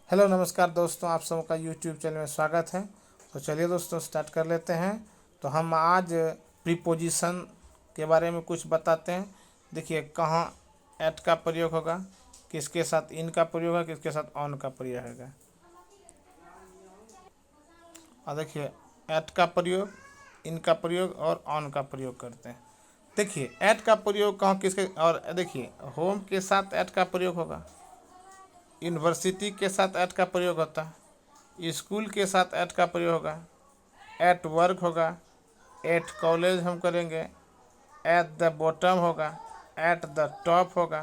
Hello नमस्कार दोस्तों, आप सबका यूट्यूब चैनल में स्वागत है। तो चलिए दोस्तों स्टार्ट कर लेते हैं। तो हम आज प्रीपोजिशन के बारे में कुछ बताते हैं। देखिए कहाँ एट का प्रयोग होगा, किसके साथ इन का प्रयोग है, किसके साथ ऑन का प्रयोग होगा। और देखिए एट का प्रयोग, इन का प्रयोग और ऑन का प्रयोग करते हैं। देखिए एट का प्रयोग कहाँ किसके, और देखिए होम के साथ एट का प्रयोग होगा, यूनिवर्सिटी के साथ ऐट का प्रयोग होता है, स्कूल के साथ ऐट का प्रयोग होगा, एट वर्क होगा, एट कॉलेज हम करेंगे, एट द बॉटम होगा, एट द टॉप होगा,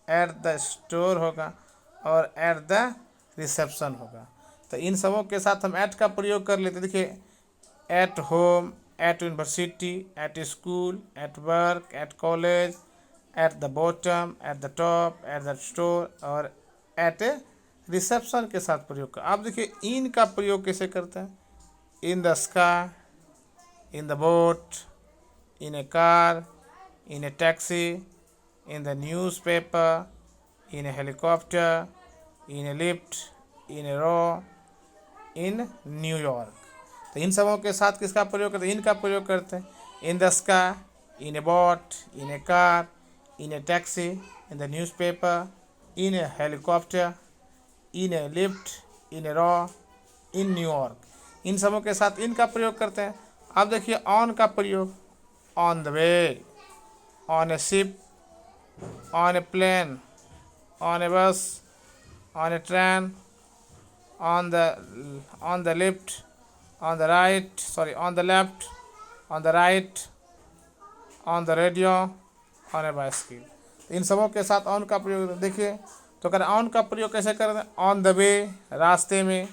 एट द स्टोर होगा और एट द रिसेप्शन होगा। तो इन सबों के साथ हम एट का प्रयोग कर लेते। देखिए at home, at university, at school, at work, at college, at the bottom, at the top, at the store और एट ए रिसेप्शन के साथ प्रयोग कर। आप देखिए इन का प्रयोग कैसे करते हैं। In the sky, in the boat, in a car, in a taxi, in the newspaper, in a helicopter, in a lift, in a row, in New York. तो इन सबों के साथ किसका प्रयोग करते हैं, इनका प्रयोग करते हैं। In the sky, in a boat, in a car, in a taxi, in the newspaper, in a helicopter, in a lift, in a row, in New York. इन सबों के साथ इनका प्रयोग करते हैं। अब देखिए ऑन का प्रयोग, on the way, on a ship, on a plane, on a bus, on a train, on the left, on the right, sorry, on the left, on the right, on the radio, on a bicycle। इन सबों के साथ on का प्रयोग देखिए। तो अगर on का प्रयोग कैसे करते हैं, ऑन द वे रास्ते में,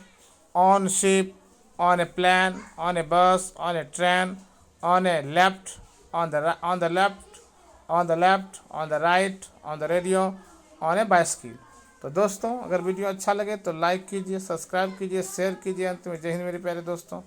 on ship, on a plane, on a bus, on a train, on a left, on the left, on the left, on the right, on the radio, on a bicycle. तो दोस्तों अगर video अच्छा लगे तो like कीजिए, subscribe कीजिए, share कीजिए। अंत में जय हिंद मेरे प्यारे दोस्तों।